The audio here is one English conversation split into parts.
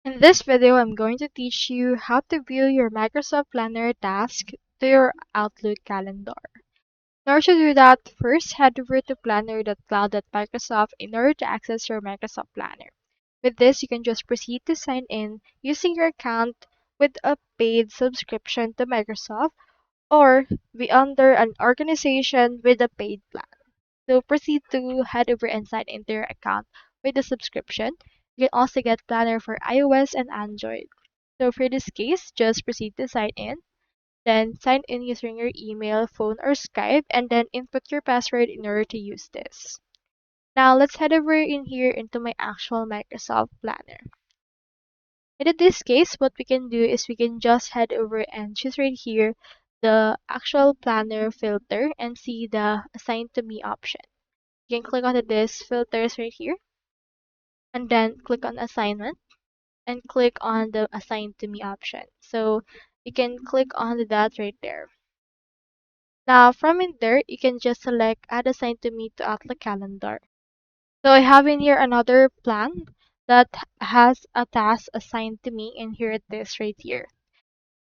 In this video, I'm going to teach you how to view your Microsoft Planner task to your Outlook calendar. In order to do that, first head over to planner.cloud.microsoft in order to access your Microsoft Planner. With this, you can just proceed to sign in using your account with a paid subscription to Microsoft or be under an organization with a paid plan. So proceed to head over and sign into your account with the subscription. You can also get Planner for iOS and Android. So for this case, just proceed to sign in. Then sign in using your email, phone, or Skype, and then input your password in order to use this. Now let's head over in here into my actual Microsoft Planner. And in this case, what we can do is we can just head over and choose right here the actual planner filter and see the assign to me option. You can click on this filters right here and then click on assignment and click on the assign to me option. So you can click on that right there. Now from in there, you can just select add assign to me to Outlook calendar. So I have in here another plan that has a task assigned to me, and here it is right here.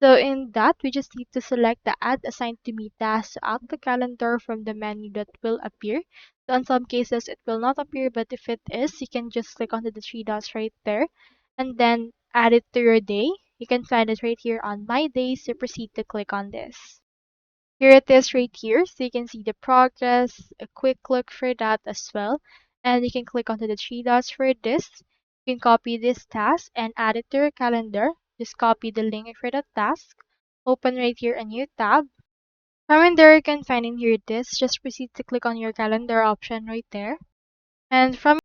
So in that, we just need to select the Add Assigned to Me task out the calendar from the menu that will appear. So in some cases, it will not appear, but if it is, you can just click onto the three dots right there and then add it to your day. You can find it right here on My Days, so proceed to click on this. Here it is right here, so you can see the progress, a quick look for that as well. And you can click onto the three dots for this. You can copy this task and add it to your calendar. Just copy the link for the task. Open right here a new tab. From in there, you can find in here this. Just proceed to click on your calendar option right there. And from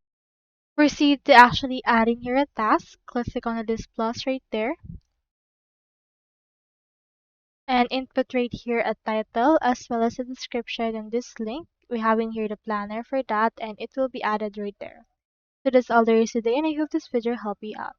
proceed to actually add in here a task. Click on this plus right there. And input right here a title as well as a description and this link. We have in here the planner for that and it will be added right there. So that's all there is today and I hope this video helped you out.